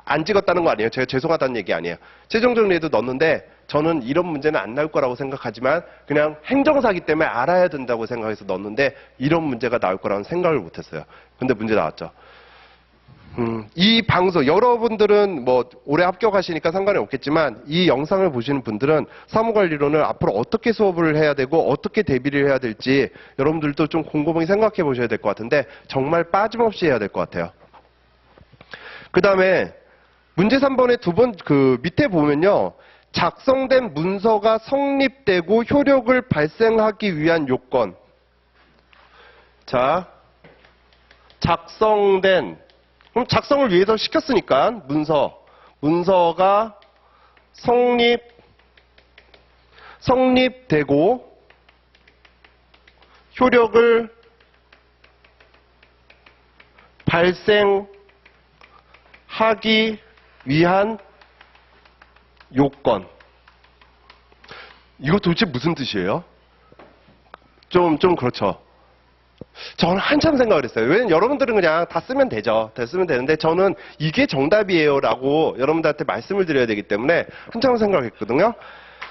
S1: 안 찍었다는 거 아니에요. 제가 죄송하다는 얘기 아니에요. 최종 정리에도 넣었는데 저는 이런 문제는 안 나올 거라고 생각하지만 그냥 행정사기 때문에 알아야 된다고 생각해서 넣었는데 이런 문제가 나올 거라는 생각을 못했어요. 근데 문제 나왔죠. 이 방송 여러분들은 뭐 올해 합격하시니까 상관이 없겠지만 이 영상을 보시는 분들은 사무관리론을 앞으로 어떻게 수업을 해야 되고 어떻게 대비를 해야 될지 여러분들도 좀 곰곰이 생각해 보셔야 될 것 같은데 정말 빠짐없이 해야 될 것 같아요. 그 다음에 문제 3번의 그 밑에 보면요. 작성된 문서가 성립되고 효력을 발생하기 위한 요건. 자, 그럼 작성을 위해서 시켰으니까 문서가 성립되고 효력을 발생하기 위한 요건. 이거 도대체 무슨 뜻이에요? 좀 그렇죠. 저는 한참 생각을 했어요. 왜냐면 여러분들은 그냥 다 쓰면 되죠. 다 쓰면 되는데 저는 이게 정답이에요 라고 여러분들한테 말씀을 드려야 되기 때문에 한참 생각을 했거든요.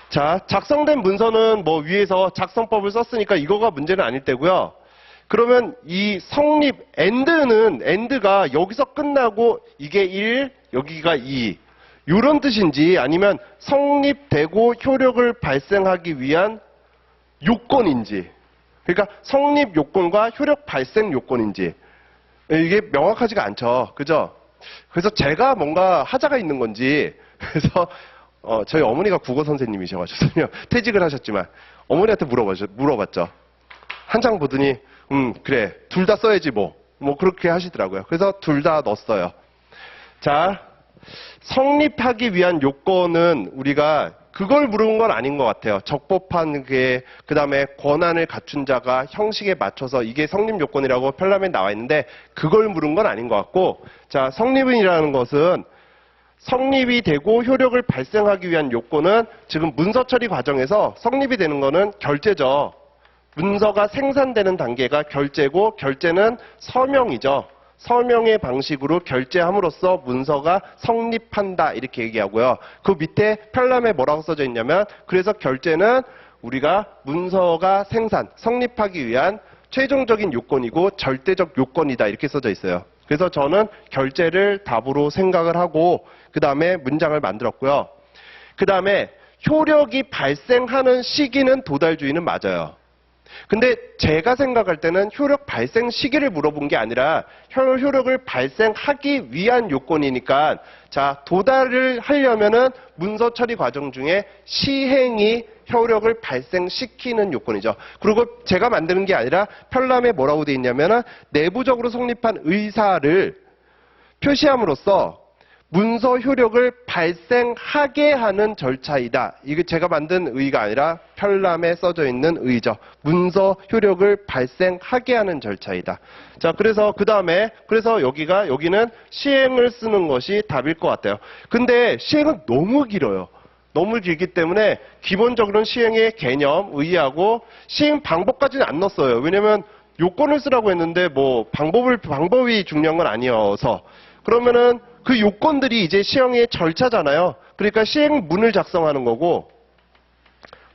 S1: 자, 작성된 문서는 뭐 위에서 작성법을 썼으니까 이거가 문제는 아닐 테고요. 그러면 이 성립, end가 여기서 끝나고 이게 1, 여기가 2. 이런 뜻인지 아니면 성립되고 효력을 발생하기 위한 요건인지. 그러니까 성립 요건과 효력 발생 요건인지. 이게 명확하지가 않죠. 그죠? 그래서 제가 뭔가 하자가 있는 건지, 그래서 저희 어머니가 국어 선생님이셔가지고요. 퇴직을 하셨지만 어머니한테 물어봤죠. 한 장 보더니 그래 둘 다 써야지 뭐 그렇게 하시더라고요. 그래서 둘 다 넣었어요. 자, 성립하기 위한 요건은 우리가 그걸 물은 건 아닌 것 같아요. 적법한 그 다음에 권한을 갖춘 자가 형식에 맞춰서 이게 성립 요건이라고 편람에 나와 있는데 그걸 물은 건 아닌 것 같고, 자, 성립이라는 것은 성립이 되고 효력을 발생하기 위한 요건은 지금 문서 처리 과정에서 성립이 되는 거는 결제죠. 문서가 생산되는 단계가 결제고, 결제는 서명이죠. 서명의 방식으로 결제함으로써 문서가 성립한다 이렇게 얘기하고요. 그 밑에 편람에 뭐라고 써져 있냐면, 그래서 결제는 우리가 문서가 성립하기 위한 최종적인 요건이고 절대적 요건이다 이렇게 써져 있어요. 그래서 저는 결제를 답으로 생각을 하고 그 다음에 문장을 만들었고요. 그 다음에 효력이 발생하는 시기는 도달주의는 맞아요. 근데 제가 생각할 때는 효력 발생 시기를 물어본 게 아니라 효력을 발생하기 위한 요건이니까, 자, 도달을 하려면은 문서 처리 과정 중에 시행이 효력을 발생시키는 요건이죠. 그리고 제가 만드는 게 아니라 편람에 뭐라고 돼 있냐면은 내부적으로 성립한 의사를 표시함으로써 문서 효력을 발생하게 하는 절차이다. 이게 제가 만든 의의가 아니라 편람에 써져 있는 의의죠. 문서 효력을 발생하게 하는 절차이다. 자, 그래서 그 다음에 여기는 시행을 쓰는 것이 답일 것 같아요. 근데 시행은 너무 길어요. 너무 길기 때문에 기본적으로는 시행의 개념, 의의하고 시행 방법까지는 안 넣었어요. 왜냐면 요건을 쓰라고 했는데 뭐 방법이 중요한 건 아니어서. 그러면은 그 요건들이 이제 시행의 절차잖아요. 그러니까 시행문을 작성하는 거고,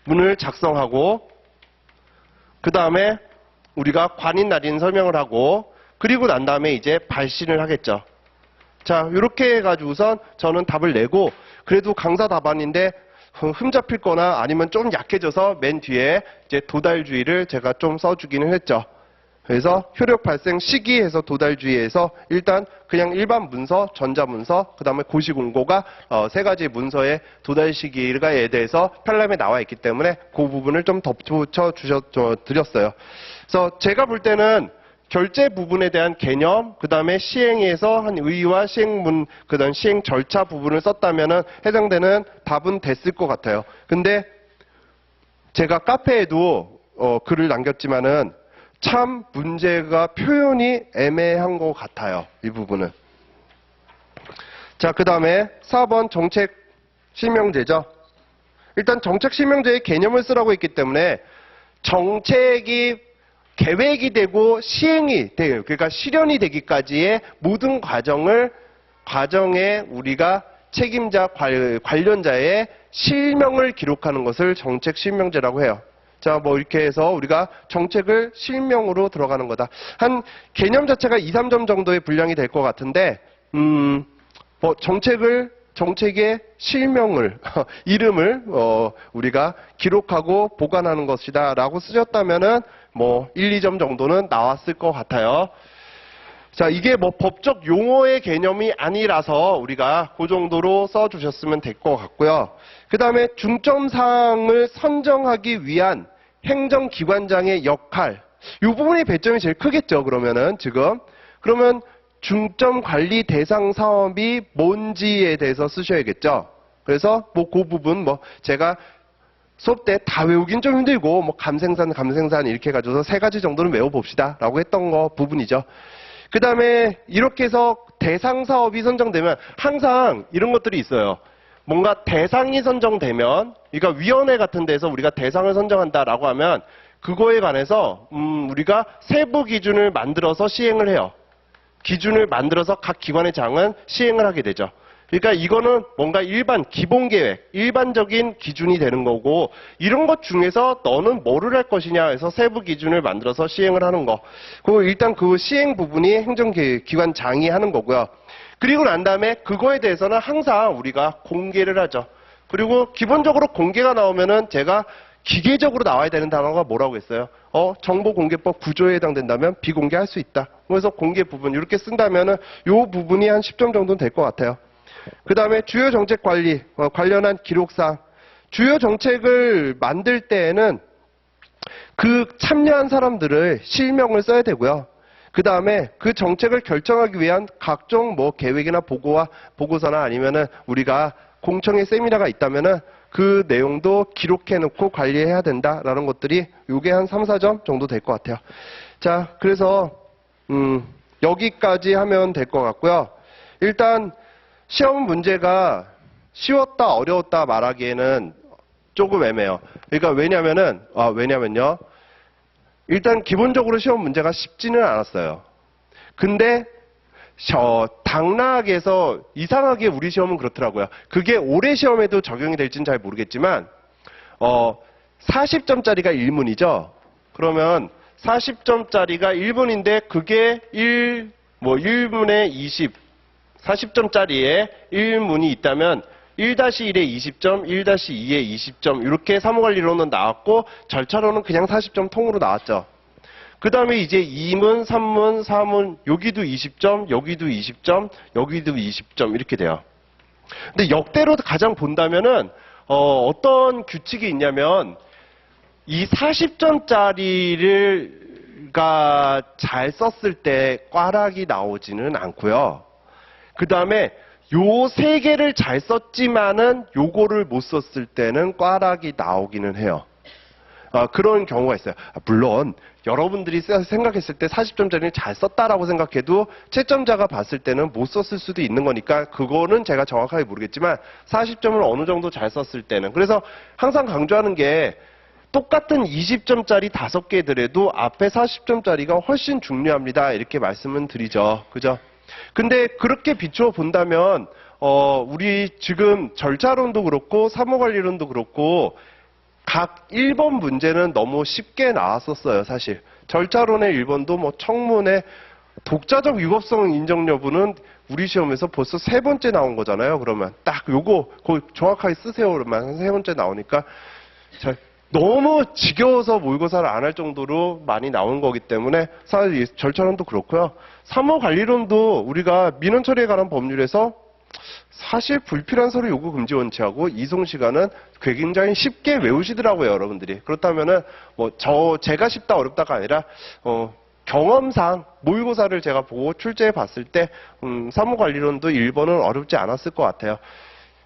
S1: 문을 작성하고, 그 다음에 우리가 관인 날인 설명을 하고, 그리고 난 다음에 이제 발신을 하겠죠. 자, 이렇게 해가지고선 저는 답을 내고, 그래도 강사 답안인데 흠잡힐 거나 아니면 좀 약해져서 맨 뒤에 이제 도달주의를 제가 좀 써주기는 했죠. 그래서 효력 발생 시기에서 도달주의에서 일단 그냥 일반 문서, 전자문서, 그 다음에 고시공고가 세 가지 문서의 도달 시기에 대해서 편람에 나와 있기 때문에 그 부분을 좀 덧붙여 드렸어요. 그래서 제가 볼 때는 결제 부분에 대한 개념, 그 다음에 시행에서 한 의의와 시행문, 그 다음 시행 절차 부분을 썼다면은 해당되는 답은 됐을 것 같아요. 근데 제가 카페에도 글을 남겼지만은 참 문제가 표현이 애매한 것 같아요. 이 부분은. 자, 그 다음에 4번 정책 실명제죠. 일단 정책 실명제의 개념을 쓰라고 했기 때문에 정책이 계획이 되고 시행이 돼요. 그러니까 실현이 되기까지의 모든 과정에 우리가 책임자, 관련자의 실명을 기록하는 것을 정책 실명제라고 해요. 자, 뭐 이렇게 해서 우리가 정책을 실명으로 들어가는 거다. 한 개념 자체가 2, 3점 정도의 분량이 될 것 같은데, 뭐 정책의 실명을, 이름을 우리가 기록하고 보관하는 것이다 라고 쓰셨다면은 뭐 1, 2점 정도는 나왔을 것 같아요. 자, 이게 뭐 법적 용어의 개념이 아니라서 우리가 그 정도로 써주셨으면 될 것 같고요. 그 다음에 중점사항을 선정하기 위한 행정기관장의 역할. 이 부분의 배점이 제일 크겠죠, 그러면은 지금. 그러면 중점관리 대상 사업이 뭔지에 대해서 쓰셔야겠죠. 그래서 뭐 그 부분 제가 수업 때 다 외우긴 좀 힘들고 뭐 감생산 이렇게 해가지고서 3가지 정도는 외워봅시다 라고 했던 거 부분이죠. 그 다음에 이렇게 해서 대상 사업이 선정되면 항상 이런 것들이 있어요. 뭔가 대상이 선정되면, 그러니까 위원회 같은 데서 우리가 대상을 선정한다라고 하면 그거에 관해서 우리가 세부 기준을 만들어서 시행을 해요. 기준을 만들어서 각 기관의 장은 시행을 하게 되죠. 그러니까 이거는 뭔가 기본 계획, 일반적인 기준이 되는 거고, 이런 것 중에서 너는 뭐를 할 것이냐 해서 세부 기준을 만들어서 시행을 하는 거. 그리고 일단 그 시행 부분이 행정기관장이 하는 거고요. 그리고 난 다음에 그거에 대해서는 항상 우리가 공개를 하죠. 그리고 기본적으로 공개가 나오면은 제가 기계적으로 나와야 되는 단어가 뭐라고 했어요? 정보공개법 9조에 해당된다면 비공개할 수 있다. 그래서 공개 부분 이렇게 쓴다면은 요 부분이 한 10점 정도는 될 것 같아요. 그 다음에 주요 정책 관리, 관련한 기록사항. 주요 정책을 만들 때에는 그 참여한 사람들을 실명을 써야 되고요. 그 다음에 그 정책을 결정하기 위한 각종 계획이나 보고서나 아니면은 우리가 공청회 세미나가 있다면은 그 내용도 기록해 놓고 관리해야 된다라는 것들이 요게 한 3, 4점 정도 될 것 같아요. 자, 그래서 여기까지 하면 될 것 같고요. 일단 시험 문제가 쉬웠다 어려웠다 말하기에는 조금 애매해요. 그러니까 왜냐면요. 일단 기본적으로 시험 문제가 쉽지는 않았어요. 근데 당락에서 이상하게 우리 시험은 그렇더라고요. 그게 올해 시험에도 적용이 될지는 잘 모르겠지만 40점짜리가 1문이죠. 그러면 40점짜리가 1문인데 그게 1문에 20 40점짜리에 1문이 있다면 1-1에 20점, 1-2에 20점 이렇게 사무관리로는 나왔고 절차로는 그냥 40점 통으로 나왔죠. 그 다음에 이제 2문, 3문, 4문 여기도 20점, 여기도 20점, 여기도 20점 이렇게 돼요. 근데 역대로 가장 본다면은 어떤 규칙이 있냐면 이 40점짜리가 잘 썼을 때 꽈락이 나오지는 않고요. 그 다음에 요 세 개를 잘 썼지만은 요거를 못 썼을 때는 꽈락이 나오기는 해요. 그런 경우가 있어요. 물론 여러분들이 생각했을 때 40점짜리를 잘 썼다라고 생각해도 채점자가 봤을 때는 못 썼을 수도 있는 거니까 그거는 제가 정확하게 모르겠지만 40점을 어느 정도 잘 썼을 때는 그래서 항상 강조하는 게 똑같은 20점짜리 5개더라도 앞에 40점짜리가 훨씬 중요합니다. 이렇게 말씀은 드리죠. 그죠? 근데 그렇게 비추어 본다면 우리 지금 절차론도 그렇고 사무관리론도 그렇고 각 1번 문제는 너무 쉽게 나왔었어요, 사실. 절차론의 1번도 청문회 독자적 위법성 인정 여부는 우리 시험에서 벌써 3번째 나온 거잖아요, 그러면. 딱 요거 정확하게 쓰세요, 그러면. 한 3번째 나오니까. 너무 지겨워서 모의고사를 안 할 정도로 많이 나온 거기 때문에 사실 절차론도 그렇고요. 사무관리론도 우리가 민원 처리에 관한 법률에서 사실 불필요한 서류 요구 금지 원칙하고 이송 시간은 굉장히 쉽게 외우시더라고요, 여러분들이. 그렇다면은 제가 쉽다 어렵다가 아니라 경험상 모의고사를 제가 보고 출제해 봤을 때 사무관리론도 1번은 어렵지 않았을 것 같아요.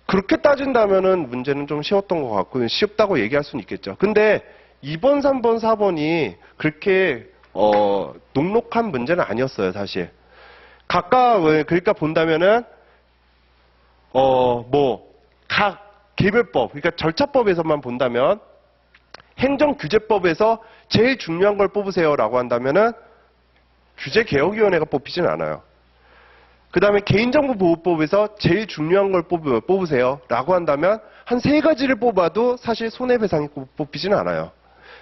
S1: 그렇게 따진다면은 문제는 좀 쉬웠던 것 같고 쉽다고 얘기할 수는 있겠죠. 근데 2번, 3번, 4번이 그렇게 녹록한 문제는 아니었어요, 사실. 각각 그러니까 본다면은 각 개별법, 그러니까 절차법에서만 본다면 행정규제법에서 제일 중요한 걸 뽑으세요라고 한다면은 규제개혁위원회가 뽑히진 않아요. 그 다음에 개인정보보호법에서 제일 중요한 걸 뽑으세요라고 한다면 한 3가지를 뽑아도 사실 손해배상이 뽑히진 않아요.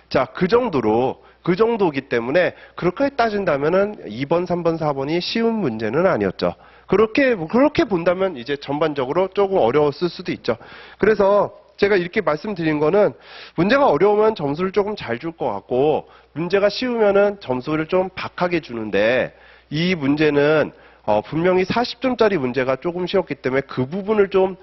S1: 자, 그 정도이기 때문에 그렇게 따진다면은 2번, 3번, 4번이 쉬운 문제는 아니었죠. 그렇게 본다면 이제 전반적으로 조금 어려웠을 수도 있죠. 그래서 제가 이렇게 말씀드린 거는 문제가 어려우면 점수를 조금 잘 줄 것 같고 문제가 쉬우면은 점수를 좀 박하게 주는데 이 문제는 분명히 40점짜리 문제가 조금 쉬웠기 때문에 그 부분을 좀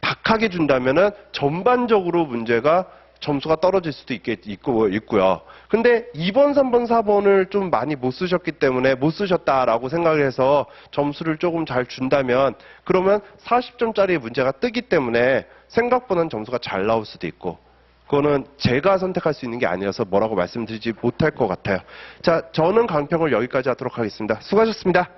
S1: 박하게 준다면은 전반적으로 문제가 점수가 떨어질 수도 있고요. 근데 2번, 3번, 4번을 좀 많이 못 쓰셨기 때문에 못 쓰셨다라고 생각을 해서 점수를 조금 잘 준다면 그러면 40점짜리 문제가 뜨기 때문에 생각보다는 점수가 잘 나올 수도 있고 그거는 제가 선택할 수 있는 게 아니라서 뭐라고 말씀드리지 못할 것 같아요. 자, 저는 강평을 여기까지 하도록 하겠습니다. 수고하셨습니다.